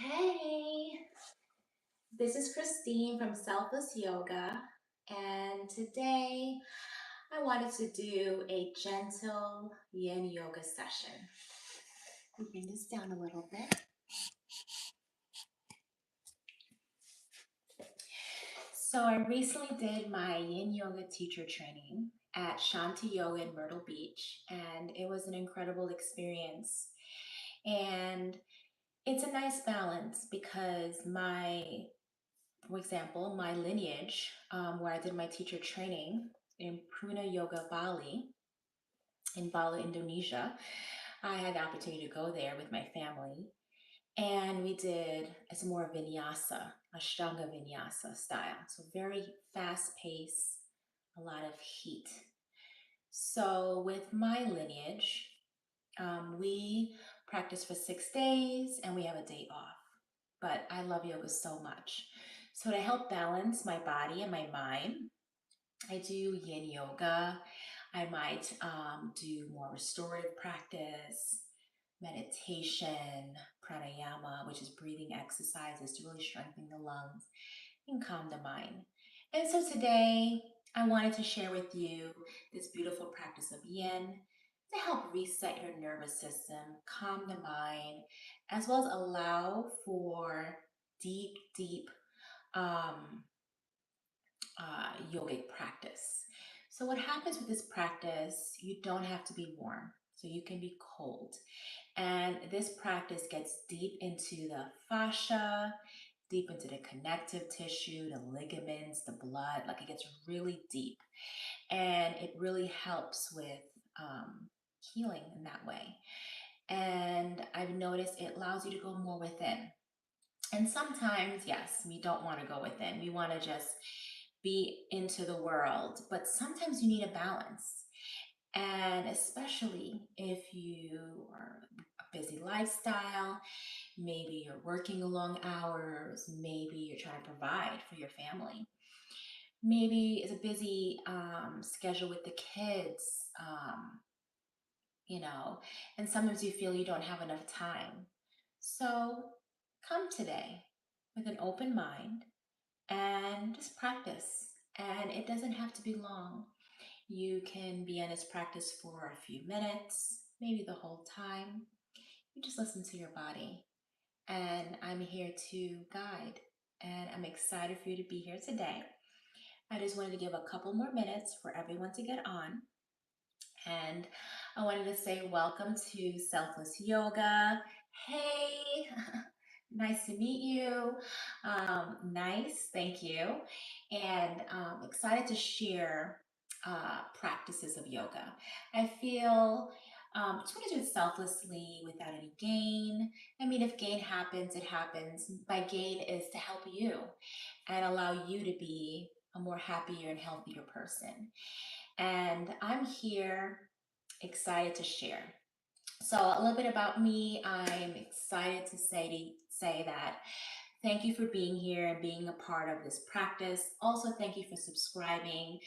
Hey, this is Christine from Selfless Yoga, and today I wanted to do a gentle yin yoga session. We bring this down a little bit. So I recently did my yin yoga teacher training at Shanti Yoga in Myrtle Beach, and it was an incredible experience. And it's a nice balance because for example, my lineage, where I did my teacher training in Pruna Yoga Bali, in Bali, Indonesia, I had the opportunity to go there with my family. And we did, it's more Vinyasa, Ashtanga Vinyasa style. So very fast pace, a lot of heat. So with my lineage, we practice for 6 days and we have a day off. But I love yoga so much. So to help balance my body and my mind, I do yin yoga. I might do more restorative practice, meditation, pranayama, which is breathing exercises to really strengthen the lungs and calm the mind. And so today I wanted to share with you this beautiful practice of yin to help reset your nervous system, calm the mind, as well as allow for deep um, yogic practice. So what happens with this practice, you don't have to be warm. So you can be cold. And this practice gets deep into the fascia, deep into the connective tissue, the ligaments, the blood, like it gets really deep. And it really helps with healing in that way. And I've noticed it allows you to go more within. And sometimes, yes, we don't want to go within. We want to just be into the world, but sometimes you need a balance. And especially if you are a busy lifestyle, maybe you're working long hours, maybe you're trying to provide for your family. Maybe it's a busy schedule with the kids, you know, and sometimes you feel you don't have enough time. So come today with an open mind and just practice. And it doesn't have to be long. You can be in this practice for a few minutes, maybe the whole time. You just listen to your body. And I'm here to guide. And I'm excited for you to be here today. I just wanted to give a couple more minutes for everyone to get on. And I wanted to say welcome to Selfless Yoga. Hey, nice to meet you. Nice, thank you. And excited to share practices of yoga. I feel just want to do it selflessly without any gain. I mean, if gain happens, it happens. My gain is to help you and allow you to be a more happier and healthier person. And I'm here excited to share. So a little bit about me. I'm excited to say that thank you for being here and being a part of this practice. Also, thank you for subscribing.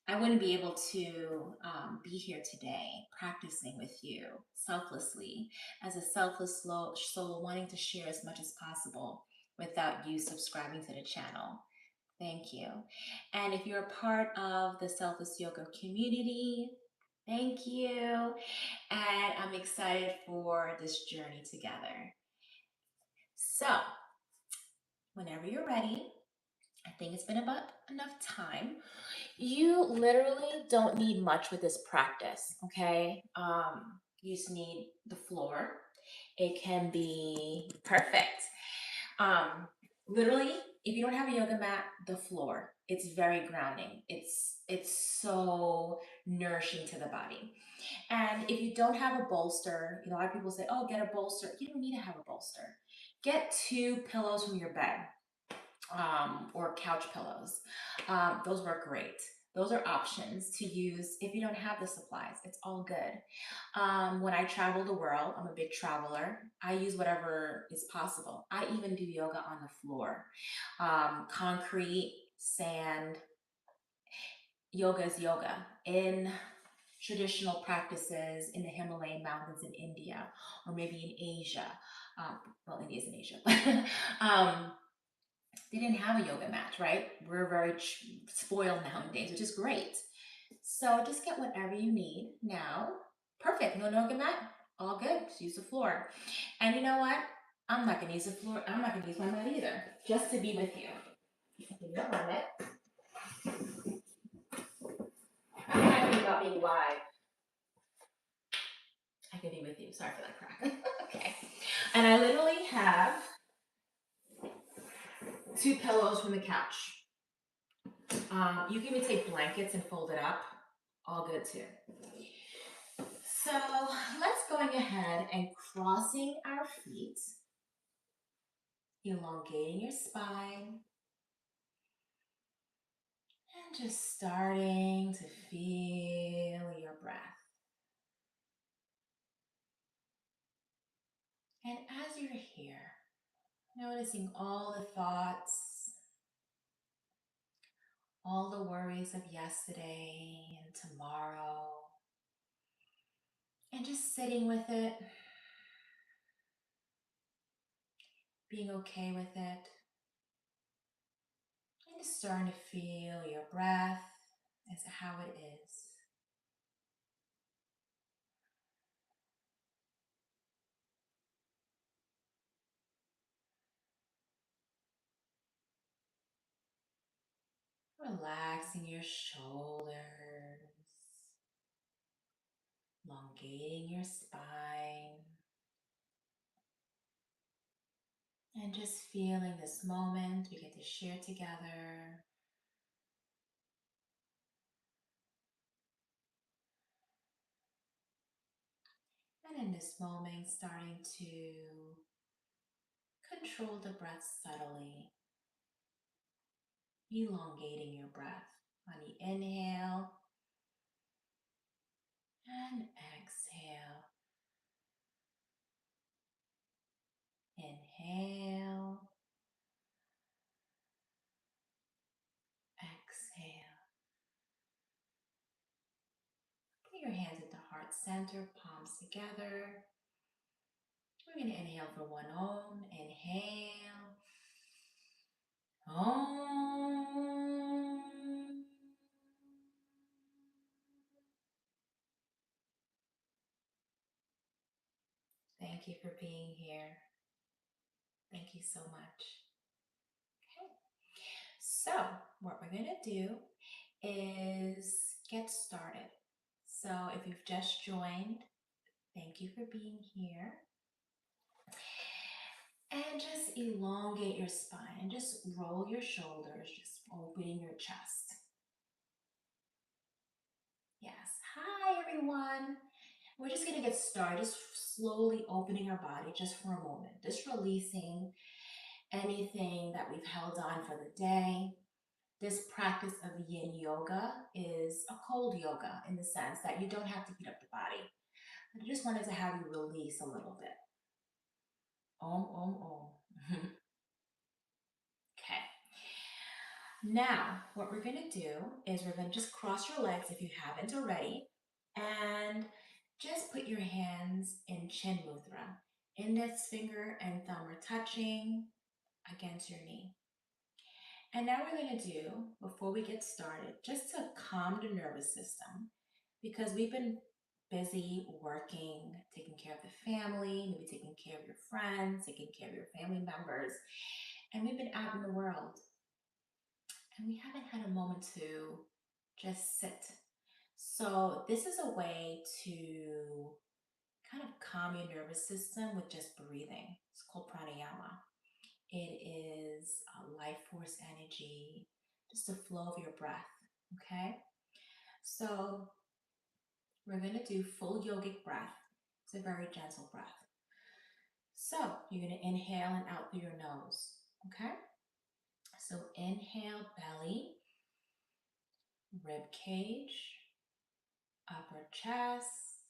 I wouldn't be able to be here today practicing with you selflessly as a selfless soul wanting to share as much as possible without you subscribing to the channel. Thank you. And if you're a part of the Selfless Yoga community, thank you. And I'm excited for this journey together. So, whenever you're ready, I think it's been about enough time. You literally don't need much with this practice, okay? You just need the floor. It can be perfect. Um, Literally, if you don't have a yoga mat, the floor. It's very grounding. It's so nourishing to the body. And if you don't have a bolster, you know, a lot of people say, "Oh, get a bolster." You don't need to have a bolster. Get two pillows from your bed or couch pillows. Those work great. Those are options to use if you don't have the supplies. It's all good. When I travel the world, I'm a big traveler. I use whatever is possible. I even do yoga on the floor. Concrete, sand. Yoga is yoga. In traditional practices in the Himalayan mountains in India or maybe in Asia, Well, India's in Asia. um, they didn't have a yoga mat, right? We're very spoiled nowadays, which is great. So just get whatever you need now. Perfect. No yoga mat. All good. Just use the floor. And you know what? I'm not gonna use the floor. I'm not gonna use my mat either. Just to be with you. Give me a moment. I'm happy about being live. I could be with you. Sorry for that crack. Okay. And I literally have 2 pillows from the couch. You can even take blankets and fold it up. All good too. So let's going ahead and crossing our feet, elongating your spine, and just starting to feel your breath. And as you're here, noticing all the thoughts, all the worries of yesterday and tomorrow, and just sitting with it, being okay with it, and just starting to feel your breath as how it is. Relaxing your shoulders, elongating your spine, and just feeling this moment we get to share together. And in this moment, starting to control the breath subtly, elongating your breath on the inhale and exhale. Inhale, exhale. Put your hands at the heart center, palms together. We're going to inhale for 1 Om. Inhale. Om. Thank you for being here. Thank you so much. Okay. So what we're going to do is get started. So if you've just joined, thank you for being here. And just elongate your spine and just roll your shoulders, just opening your chest. Yes. Hi, everyone. We're just going to get started, just slowly opening our body just for a moment, just releasing anything that we've held on for the day. This practice of yin yoga is a cold yoga in the sense that you don't have to heat up the body. I just wanted to have you release a little bit. Om, om, om. Okay. Now, what we're going to do is we're going to just cross your legs if you haven't already, and just put your hands in chin mudra. Index finger and thumb are touching against your knee. And now we're going to do, before we get started, just to calm the nervous system, because we've been busy working, taking care of the family, maybe taking care of your friends, taking care of your family members, and we've been out in the world. And we haven't had a moment to just sit. So this is a way to kind of calm your nervous system with just breathing. It's called pranayama. It is a life force energy, just the flow of your breath, okay? So we're gonna do full yogic breath. It's a very gentle breath. So you're gonna inhale and out through your nose, okay? So inhale, belly, rib cage, upper chest,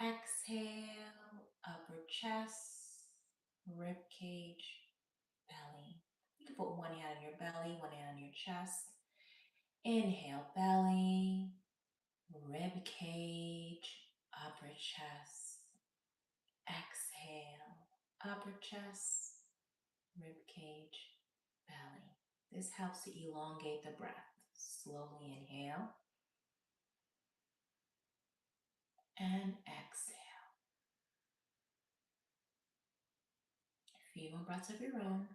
exhale, upper chest, rib cage, belly. You can put 1 hand on your belly, 1 hand on your chest. Inhale, belly, rib cage, upper chest. Exhale, upper chest, rib cage, belly. This helps to elongate the breath. Slowly inhale and exhale. A few more breaths of your own.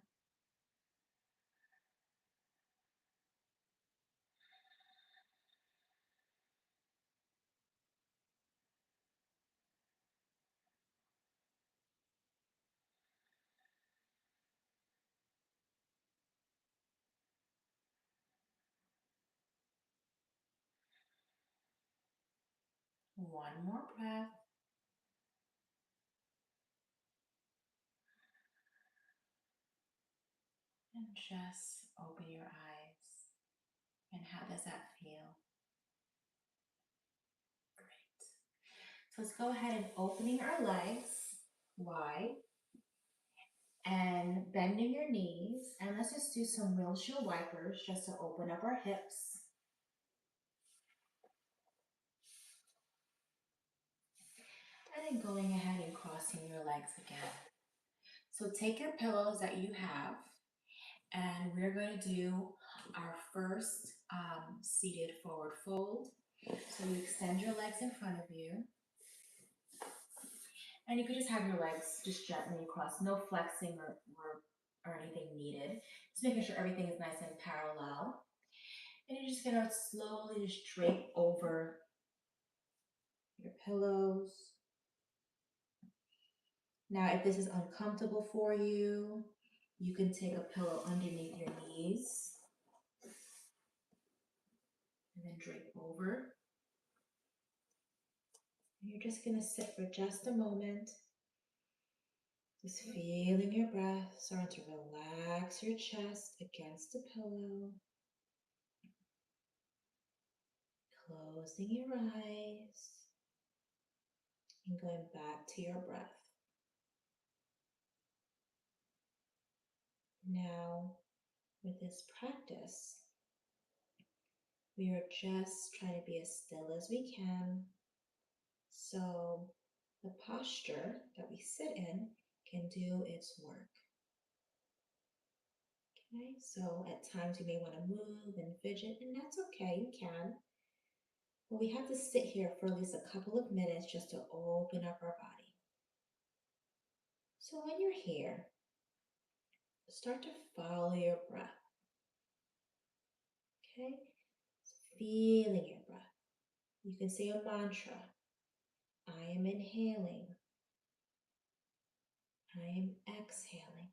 One more breath. And just open your eyes. And how does that feel? Great. So let's go ahead and opening our legs wide and bending your knees. And let's just do some windshield wipers just to open up our hips. And then going ahead and crossing your legs again. So take your pillows that you have, and we're going to do our first seated forward fold. So you extend your legs in front of you. And you could just have your legs just gently across, no flexing or anything needed. Just making sure everything is nice and parallel. And you're just gonna slowly just drape over your pillows. Now, if this is uncomfortable for you, you can take a pillow underneath your knees and then drape over. And you're just gonna sit for just a moment, just feeling your breath, starting to relax your chest against the pillow. Closing your eyes and going back to your breath. Now, with this practice, we are just trying to be as still as we can. So the posture that we sit in can do its work. Okay, so at times you may want to move and fidget, and that's okay, you can. But we have to sit here for at least a couple of minutes just to open up our body. So when you're here, start to follow your breath. Okay, so feeling your breath. You can say a mantra. I am inhaling. I am exhaling.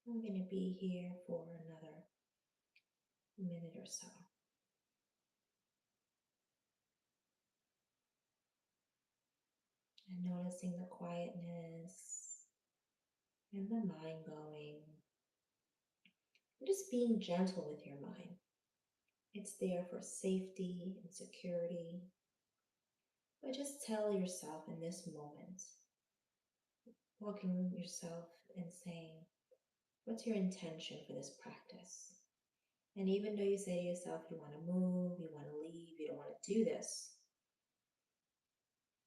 I'm going to be here for another minute or so. And noticing the quietness and the mind going. And just being gentle with your mind. It's there for safety and security. But just tell yourself in this moment, walking yourself and saying, what's your intention for this practice? And even though you say to yourself, you want to move, you want to leave, you don't want to do this,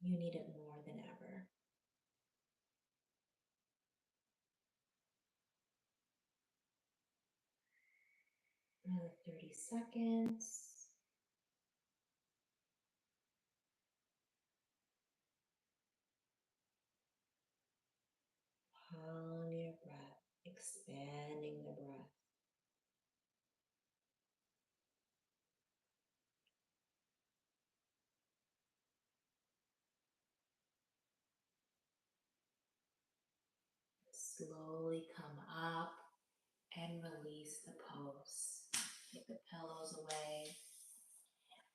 you need it more than ever. Another 30 seconds. On your breath, expanding the breath. Slowly come up and release the pose. Take the pillows away.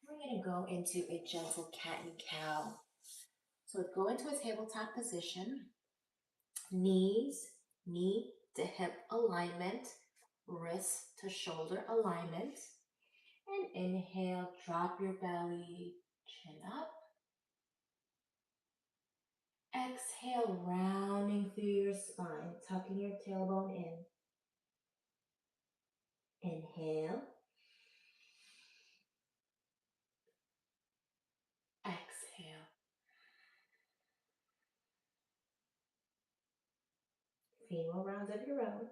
We're going to go into a gentle cat and cow. So go into a tabletop position. Knees, knee to hip alignment, wrist to shoulder alignment. And inhale, drop your belly, chin up. Exhale, rounding through your spine, tucking your tailbone in. Inhale. Exhale. femoral rounds of your own.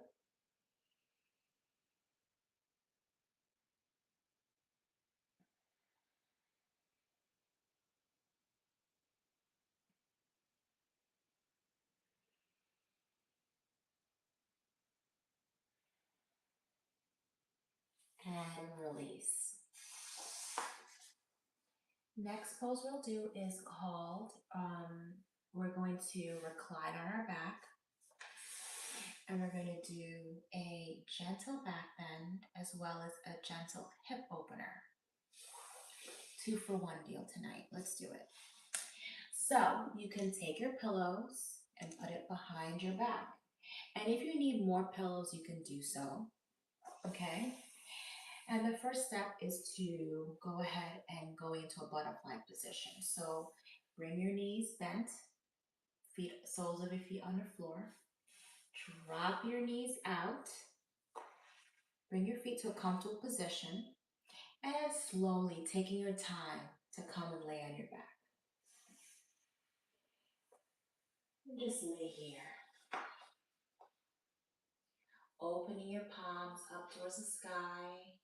And release. Next pose we'll do is called, we're going to recline on our back, and we're going to do a gentle back bend as well as a gentle hip opener. 2-for-1 deal tonight. Let's do it. So you can take your pillows and put it behind your back. And if you need more pillows, you can do so. Okay? And the first step is to go ahead and go into a butterfly position. So bring your knees bent, feet, soles of your feet on the floor. Drop your knees out. Bring your feet to a comfortable position. And slowly taking your time to come and lay on your back. And just lay here. Opening your palms up towards the sky.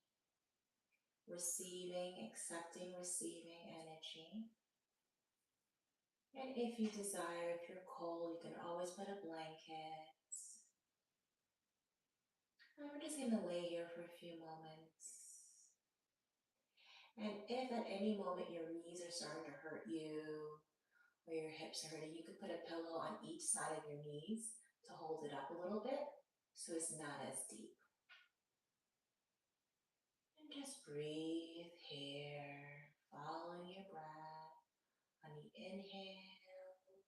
Receiving, accepting, receiving energy. And if you desire, if you're cold, you can always put a blanket. And we're just going to lay here for a few moments. And if at any moment your knees are starting to hurt you, or your hips are hurting, you could put a pillow on each side of your knees to hold it up a little bit so it's not as deep. And just breathe here, following your breath on the inhale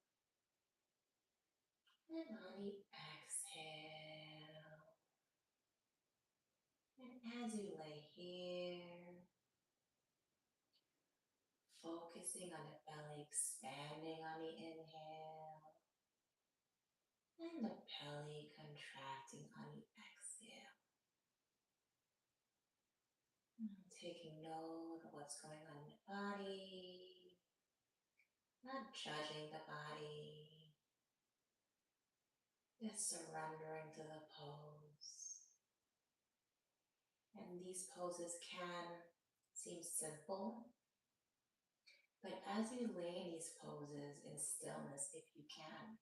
and on the exhale. And as you lay here, focusing on the belly expanding on the inhale and the belly contracting on the exhale. Taking note of what's going on in the body, not judging the body, just surrendering to the pose. And these poses can seem simple, but as you lay in these poses in stillness, if you can,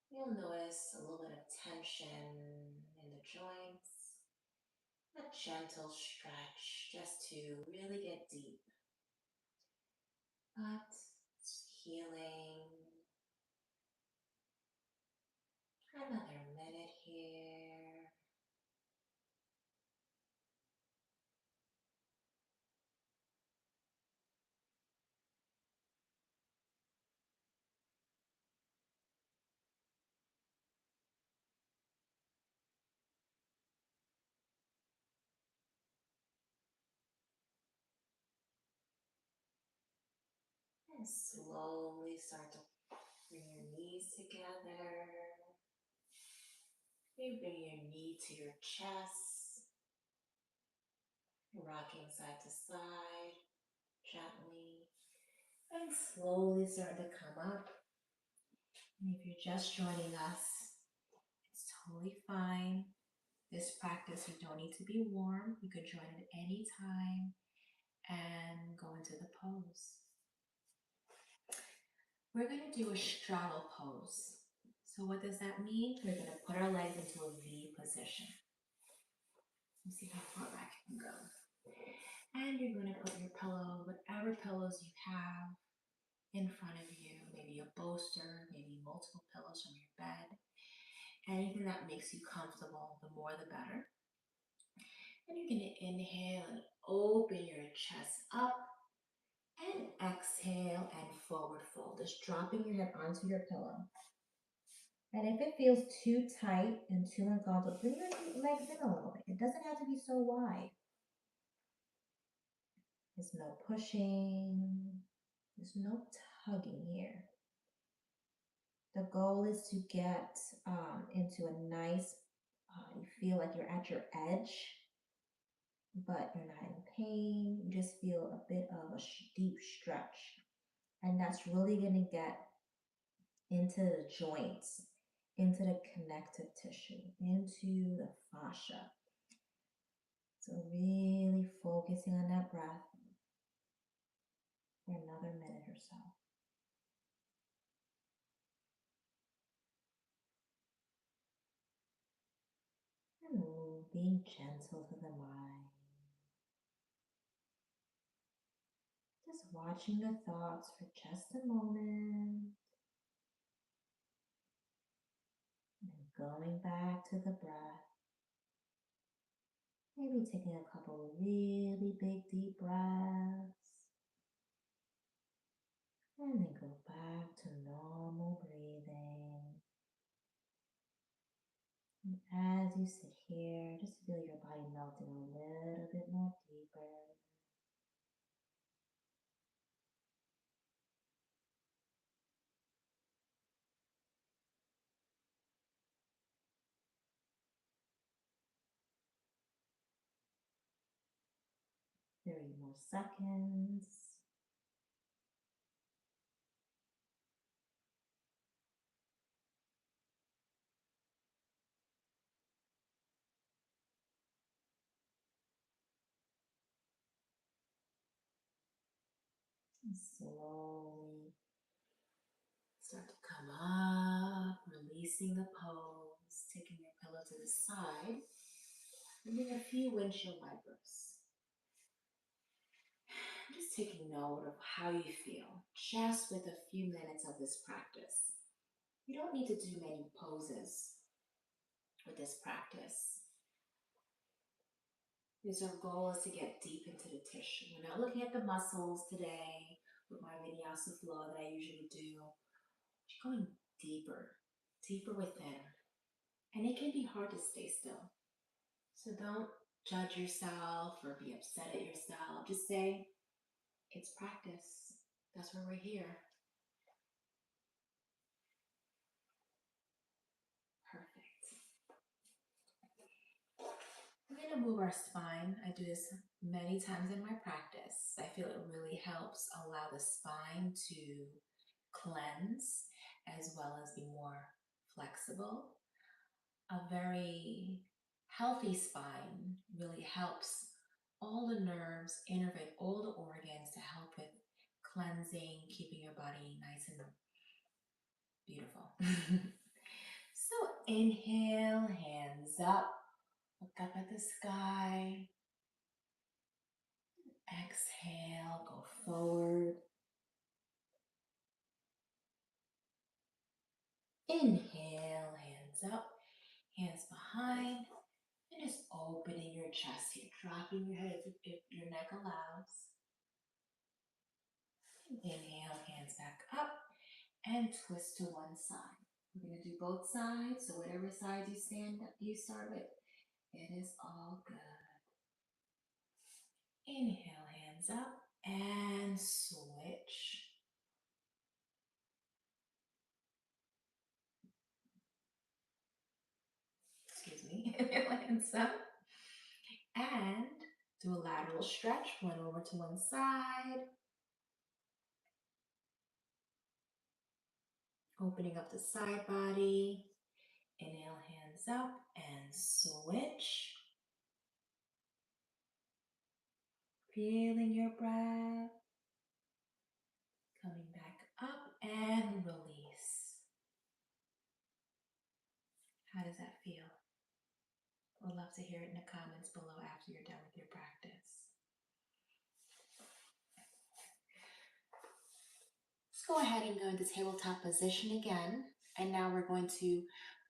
you'll notice a little bit of tension in the joints, a gentle stretch just to really get deep. But it's healing. Another minute here. And slowly start to bring your knees together. You bring your knee to your chest. Rocking side to side, gently. And slowly start to come up. And if you're just joining us, it's totally fine. This practice, you don't need to be warm. You could join at any time and go into the pose. We're going to do a straddle pose. So what does that mean? We're going to put our legs into a V position. Let's see how far back I can go. And you're going to put your pillow, whatever pillows you have, in front of you. Maybe a bolster, maybe multiple pillows from your bed. Anything that makes you comfortable, the more the better. And you're going to inhale and open your chest up. And exhale and forward fold. Just dropping your head onto your pillow. And if it feels too tight and too uncomfortable, bring your legs in a little bit. It doesn't have to be so wide. There's no pushing. There's no tugging here. The goal is to get into a nice, you feel like you're at your edge, but you're not in pain. You just feel a bit of a deep stretch. And that's really going to get into the joints into the connective tissue, into the fascia. So really focusing on that breath for another minute or so. And being gentle to the mind. Just watching the thoughts for just a moment. And going back to the breath. Maybe taking a couple of really big deep breaths. And then go back to normal breathing. And as you sit here, just feel your body melting a little bit more deeper. Three more seconds. And slowly start to come up, releasing the pose, taking your pillow to the side, and doing a few windshield wipers. Just taking note of how you feel, just with a few minutes of this practice. You don't need to do many poses with this practice. Because our goal is to get deep into the tissue. We're not looking at the muscles today with my Vinyasa flow that I usually do. You're going deeper, deeper within. And it can be hard to stay still. So don't judge yourself or be upset at yourself. Just say, it's practice. That's why we're here. Perfect. We're going to move our spine. I do this many times in my practice. I feel it really helps allow the spine to cleanse as well as be more flexible. A very healthy spine really helps all the nerves, innervate all the organs to help with cleansing, keeping your body nice and beautiful. So inhale, hands up, look up at the sky. Exhale, go forward. Inhale, hands up, hands behind, and just opening your chest here, dropping your head if your neck allows. Inhale, hands back up, and twist to one side. We're going to do both sides, so whatever side you start with, it is all good. Inhale, hands up, and switch. Excuse me. Inhale, hands up, and do a lateral stretch, one over to one side. Opening up the side body. Inhale, hands up, and switch. Feeling your breath. Coming back up and release. How does that feel? I'd love to hear it in the comments below after you're done with your practice. Let's go ahead and go into tabletop position again. And now we're going to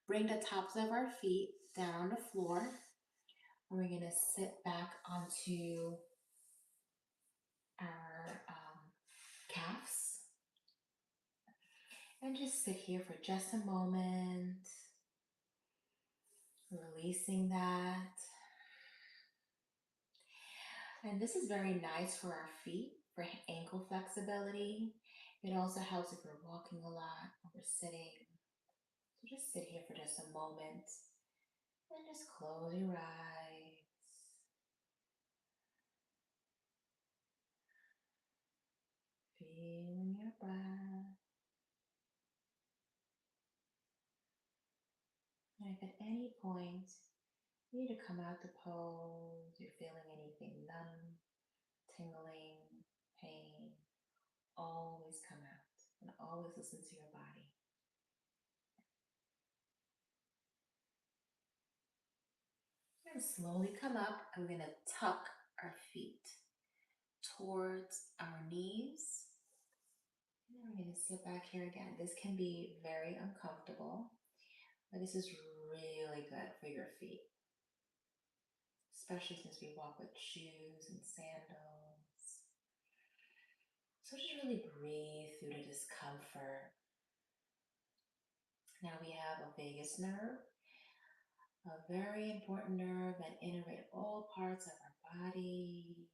bring the tops of our feet down on the floor. And we're going to sit back onto our calves. And just sit here for just a moment, releasing that. And this is very nice for our feet, for ankle flexibility. It also helps if we're walking a lot or we're sitting. So just sit here for just a moment and just close your eyes. Feeling your breath. And if at any point you need to come out the pose, you're feeling anything numb, tingling, pain, always come out and always listen to your body. We're going to slowly come up and we're going to tuck our feet towards our knees. And then we're going to sit back here again. This can be very uncomfortable, but this is really good for your feet, especially since we walk with shoes and sandals. So just really breathe through the discomfort. Now we have a vagus nerve, a very important nerve that innervates all parts of our body.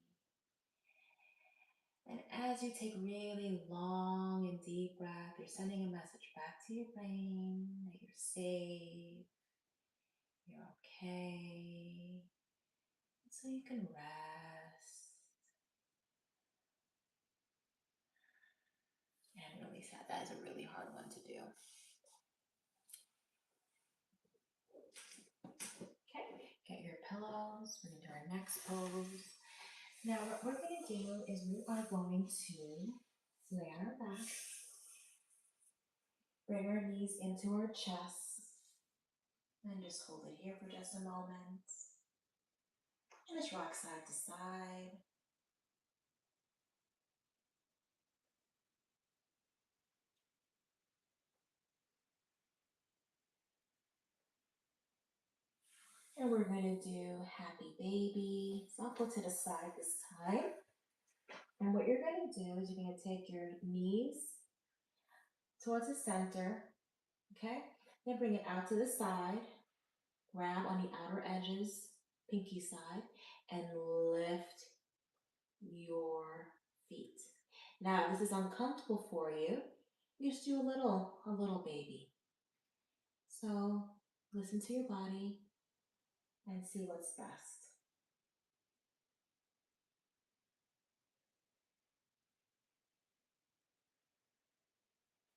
And as you take really long and deep breath, you're sending a message back to your brain that you're safe, you're okay, so you can rest and release that. That is a really hard one to do. Okay, get your pillows. We're going to do our next pose. Now, what we're going to do is we are going to lay on our back, bring our knees into our chest, and just hold it here for just a moment. And just rock side to side. And we're going to do happy baby. So I'll put to the side this time. And what you're going to do is you're going to take your knees towards the center, okay? Then bring it out to the side. Grab on the outer edges, pinky side, and lift your feet. Now, if this is uncomfortable for you, you just do a little baby. So listen to your body and see what's best.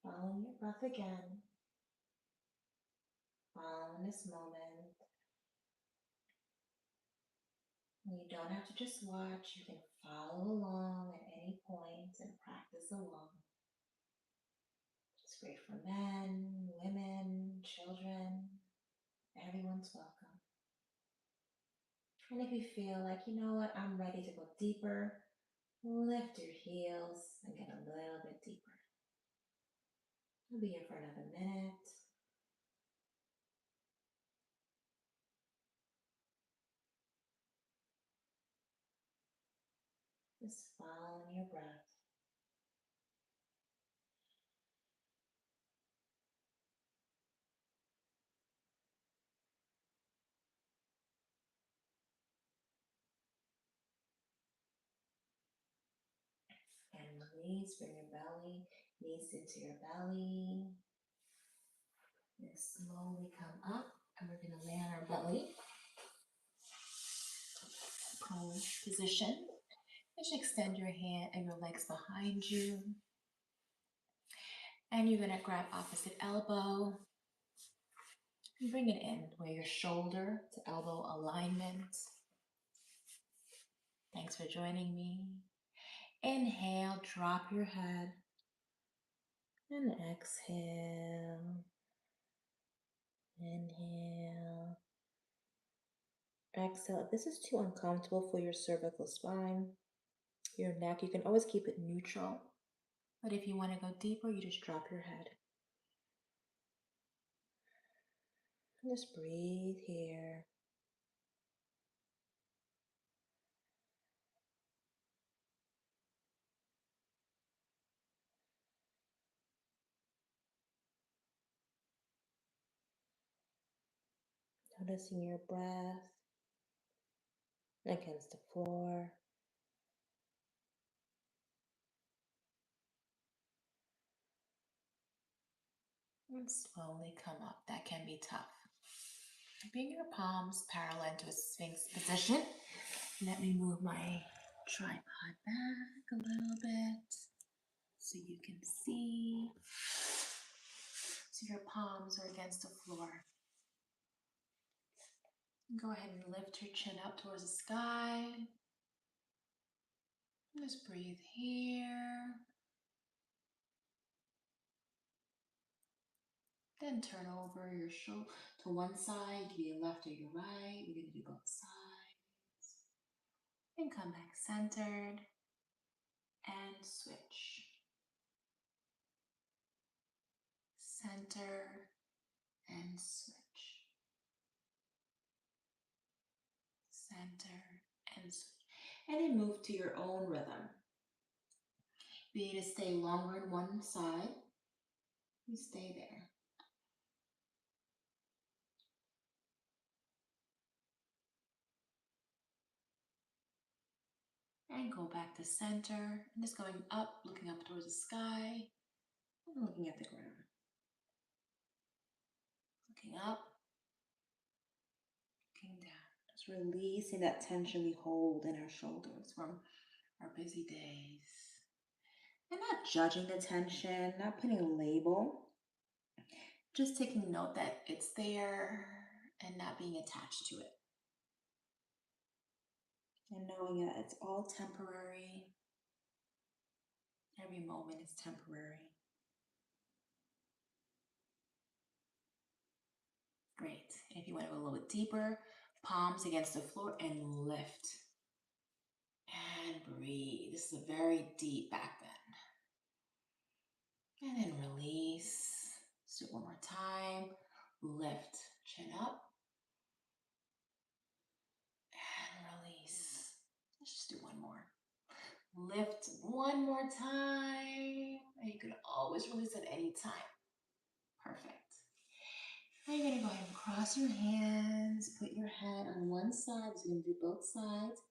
Following your breath again. Following this moment. You don't have to just watch, you can follow along at any point and practice along. It's great for men, women, children, everyone's welcome. And if you feel like, you know what, I'm ready to go deeper, lift your heels and get a little bit deeper. We'll be here for another minute. Just following your breath. And release, bring your belly, knees into your belly. And slowly come up, and we're going to lay on our belly. Pose position. Just extend your hand and your legs behind you. And you're going to grab opposite elbow. And bring it in where your shoulder to elbow alignment. Thanks for joining me. Inhale, drop your head. And exhale. Inhale. Exhale. If this is too uncomfortable for your cervical spine, your neck, you can always keep it neutral. But if you want to go deeper, you just drop your head. And just breathe here. Noticing your breath against the floor. And slowly come up. That can be tough. Bring your palms parallel to a sphinx position. Let me move my tripod back a little bit so you can see. So your palms are against the floor. Go ahead and lift your chin up towards the sky. Just breathe here. Then turn over your shoulder to one side, to your left or your right. We're going to do both sides. And come back centered and switch. Center and switch. Center and switch. And then move to your own rhythm. Be to stay longer on one side. You stay there. And go back to center. And just going up, looking up towards the sky, and looking at the ground. Looking up, looking down. Just releasing that tension we hold in our shoulders from our busy days. And not judging the tension, not putting a label. Just taking note that it's there and not being attached to it. And knowing that it's all temporary. Every moment is temporary. Great. And if you want to go a little bit deeper, palms against the floor and lift. And breathe. This is a very deep back bend. And then release. Let's do it one more time. Lift, chin up. And release. Let's just do one more. Lift one more time. And you can always release at any time. Perfect. Now you're going to go ahead and cross your hands. Put your head on one side. So you're going to do both sides.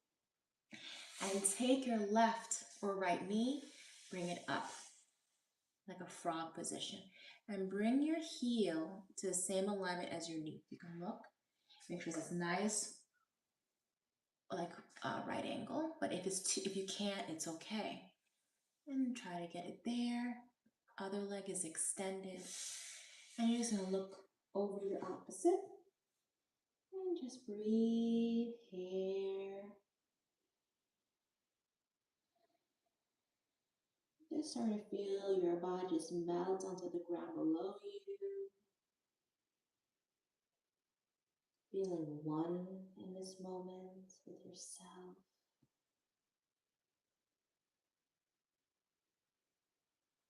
And take your left or right knee. Bring it up like a frog position. And bring your heel to the same alignment as your knee. You can look. Make sure it's nice, like right angle. But if you can't, it's okay. And try to get it there. Other leg is extended. And you're just going to look over your opposite. And just breathe here. Just start to feel your body just melt onto the ground below you. Feeling one in this moment with yourself.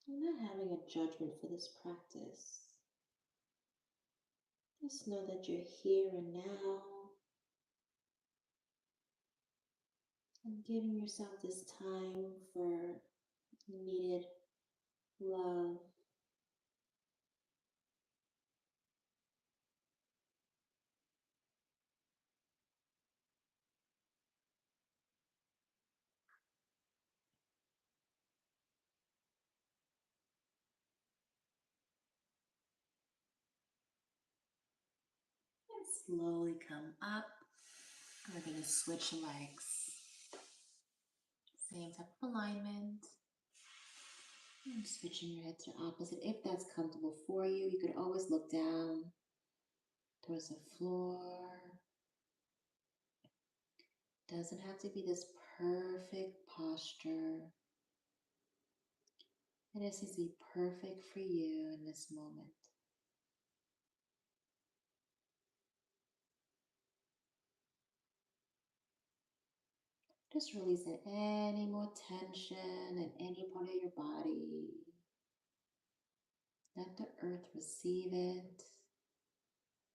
I'm not having a judgment for this practice. Just know that you're here and now. And giving yourself this time for needed love. And slowly come up. We're going to switch legs. Same type of alignment. And switching your head to opposite. If that's comfortable for you, you could always look down towards the floor. Doesn't have to be this perfect posture. It just needs to be perfect for you in this moment. Just releasing any more tension in any part of your body. Let the earth receive it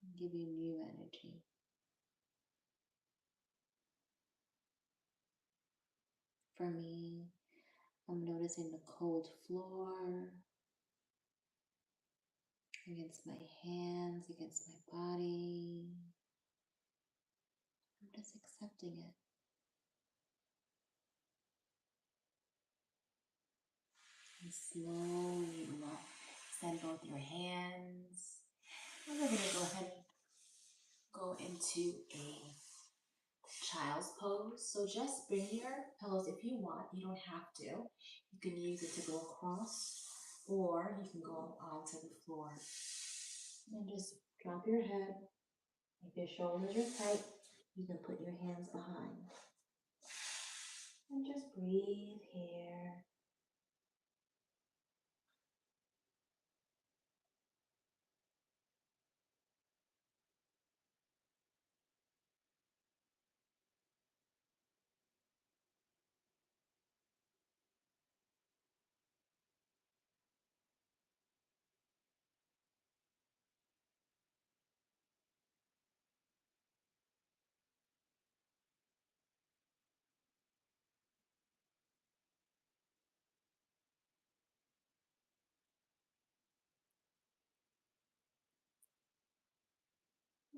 and give you new energy. For me, I'm noticing the cold floor against my hands, against my body. I'm just accepting it. And slowly extend both your hands. And we're going to go ahead and go into a child's pose. So just bring your pillows if you want. You don't have to. You can use it to go across, or you can go onto the floor. And just drop your head If your shoulders are tight, you can put your hands behind. And just breathe here.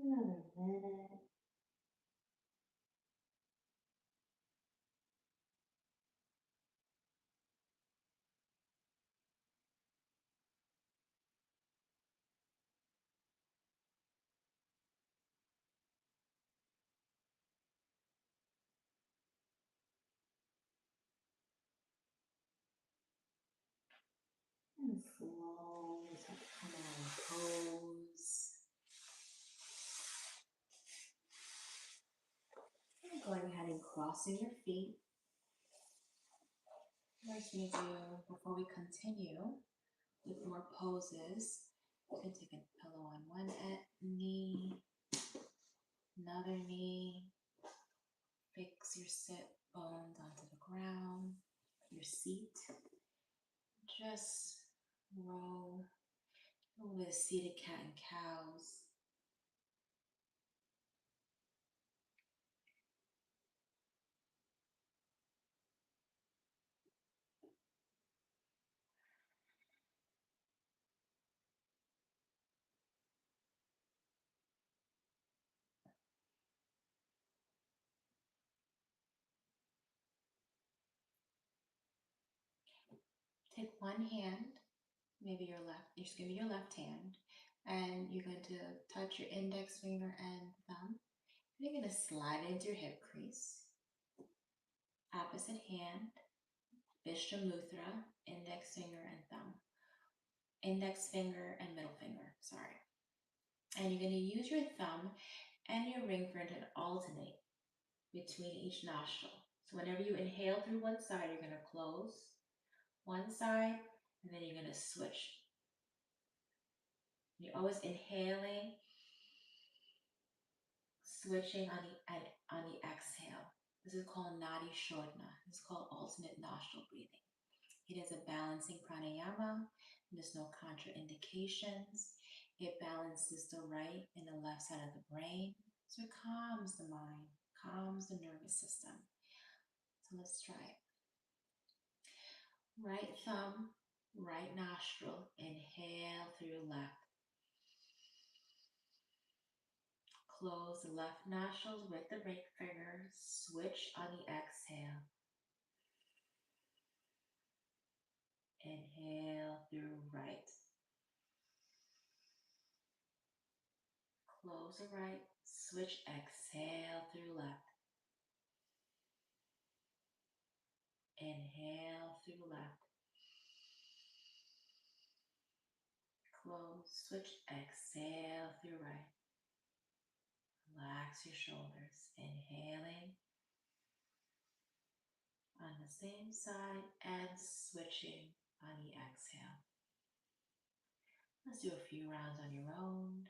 Another minute. And slowly start to come out of pose. And going ahead and crossing your feet. First we do, before we continue with more poses, you can take a pillow on one knee, another knee, fix your sit bones onto the ground, your seat. Just roll over the seated cat and cows. Take one hand, maybe your left, you're just gonna be your left hand, and you're going to touch your index finger and thumb. And you're gonna slide into your hip crease. Opposite hand, Vishamudra, index finger and thumb. Index finger and middle finger, sorry. And you're gonna use your thumb and your ring finger to alternate between each nostril. So whenever you inhale through one side, you're gonna close one side, and then you're gonna switch. You're always inhaling, switching on the exhale. This is called Nadi Shodhana. This is called alternate nostril breathing. It is a balancing pranayama. There's no contraindications. It balances the right and the left side of the brain. So it calms the mind, calms the nervous system. So let's try it. Right thumb, right nostril, inhale through your left. Close the left nostrils with the ring finger, switch on the exhale. Inhale through right. Close the right, switch, exhale through left. Inhale through left. Close, switch, exhale through right. Relax your shoulders. Inhaling on the same side and switching on the exhale. Let's do a few rounds on your own.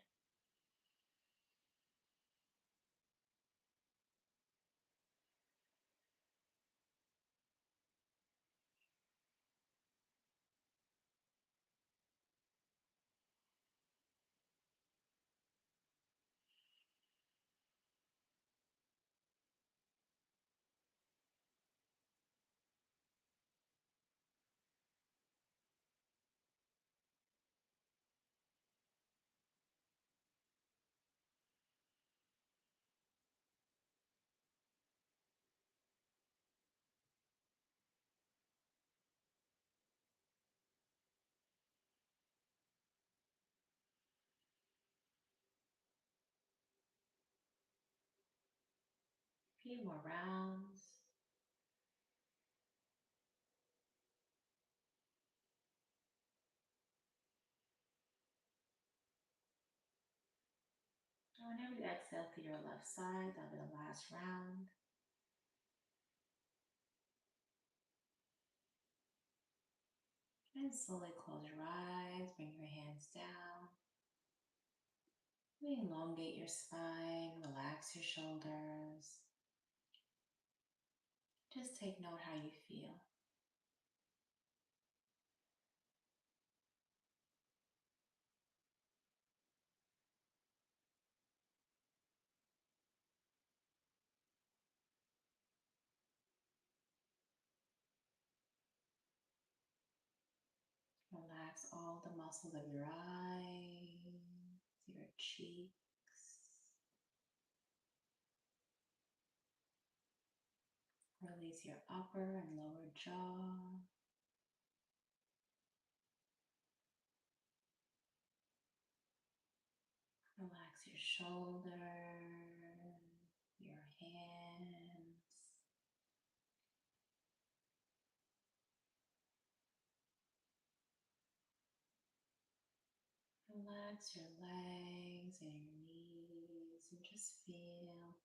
A few more rounds. Whenever you exhale through your left side, that'll be the last round. And slowly close your eyes, bring your hands down. Elongate your spine, relax your shoulders. Just take note how you feel. Relax all the muscles of your eyes, your cheeks. Release your upper and lower jaw. Relax your shoulders, your hands. Relax your legs and your knees and just feel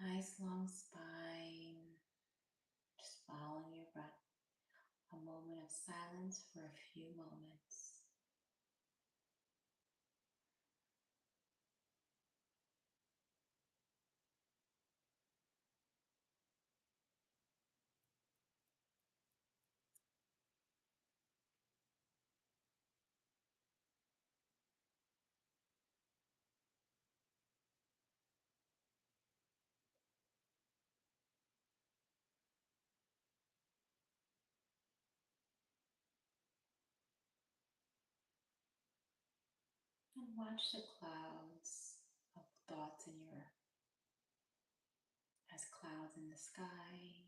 nice long spine. Just following your breath. A moment of silence for a few moments. And watch the clouds of thoughts in your, as clouds in the sky.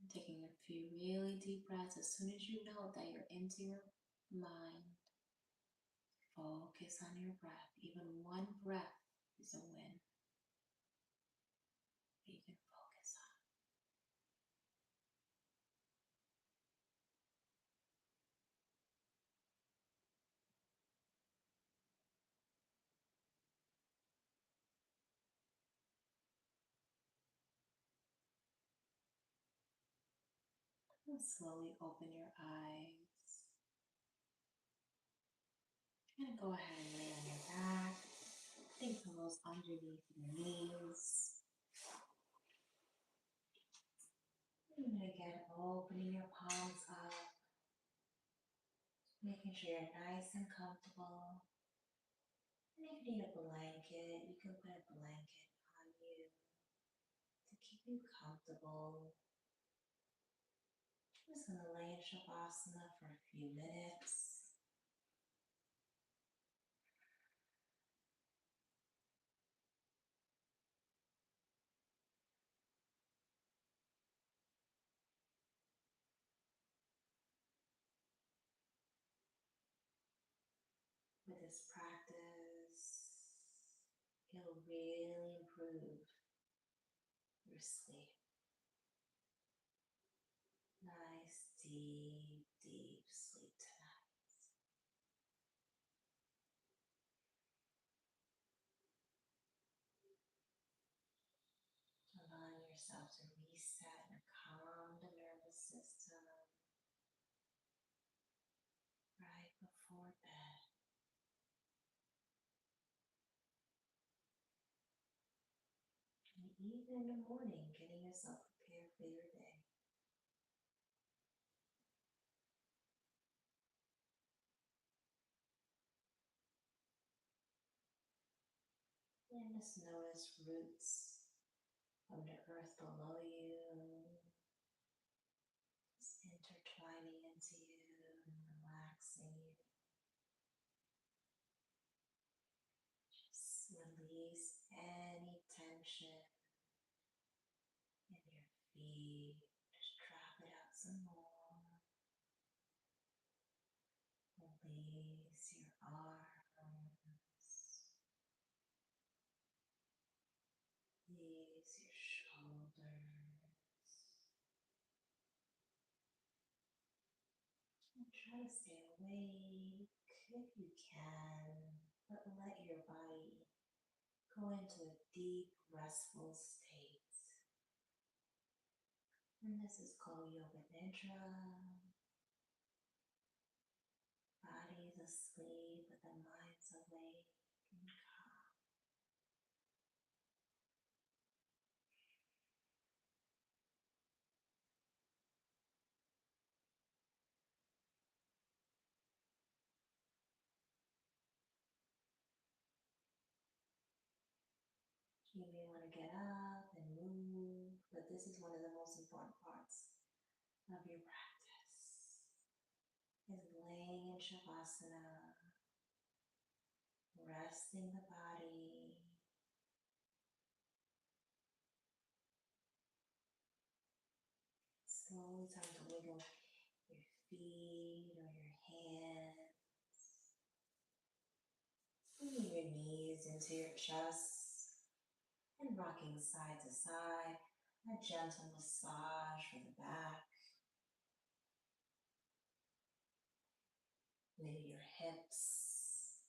And taking a few really deep breaths as soon as you know that you're into your mind. Focus on your breath. Even one breath is a win that you can focus on. And slowly open your eyes. And go ahead and lay on your back. Think pillows underneath your knees. And again, opening your palms up. Making sure you're nice and comfortable. And if you need a blanket, you can put a blanket on you to keep you comfortable. I'm just going to lay in Shavasana for a few minutes. With this practice, it'll really improve your sleep. Nice, deep, deep sleep tonight. Allowing yourself to reset and calm the nervous system right before bed. And even in the morning, getting yourself prepared for your day. And just notice roots of the earth below you, just intertwining into you and relaxing you. Just release any tension in your feet. Just drop it out some more. Release your arms. Release your shoulders. And try to stay awake if you can. body go into a deep, restful state. And this is called Yoga Nidra. Body's asleep, but the mind's awake and calm. You may want to get up and move, but this is one of the most important parts of your practice, is laying in Shavasana, resting the body, slowly start to wiggle your feet or your hands, bringing your knees into your chest and rocking side to side, a gentle massage for the back. Maybe your hips.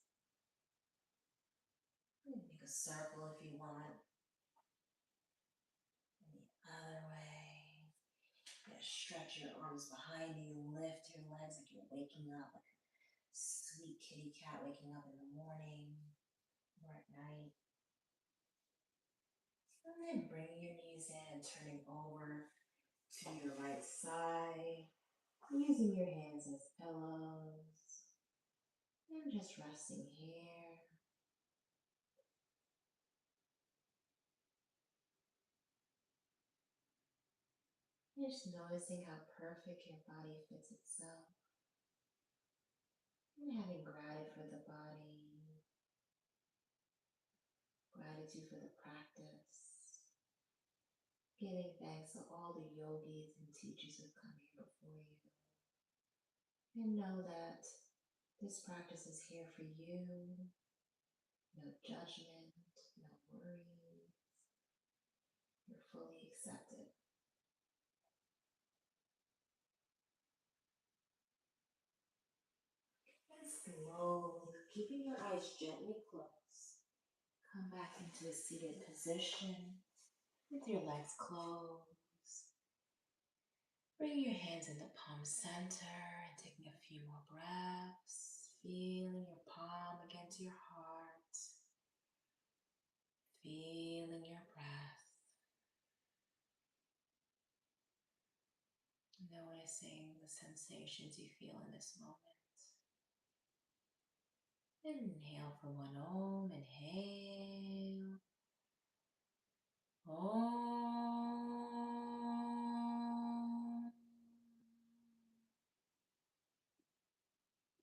Make a circle if you want. And the other way. Stretch your arms behind you, lift your legs like you're waking up, like a sweet kitty cat waking up in the morning or at night. And then bring your knees in, turning over to your right side, using your hands as pillows, and just resting here. Just noticing how perfect your body fits itself. And having gratitude for the body, gratitude for the practice. Giving thanks to all the yogis and teachers who come here before you. And know that this practice is here for you. No judgment, no worries. You're fully accepted. And slowly, keeping your eyes gently closed, come back into a seated position with your legs closed. Bring your hands in the palm center and taking a few more breaths, feeling your palm against your heart, feeling your breath, noticing the sensations you feel in this moment. Inhale for one Om, inhale. Om.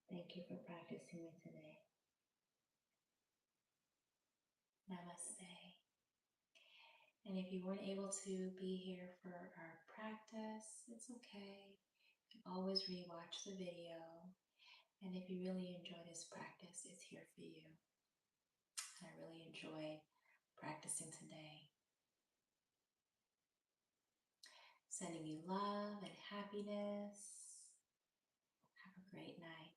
Thank you for practicing with today. Namaste. And if you weren't able to be here for our practice, it's okay. You can always rewatch the video. And if you really enjoy this practice, it's here for you. I really enjoy practicing today. Sending you love and happiness. Have a great night.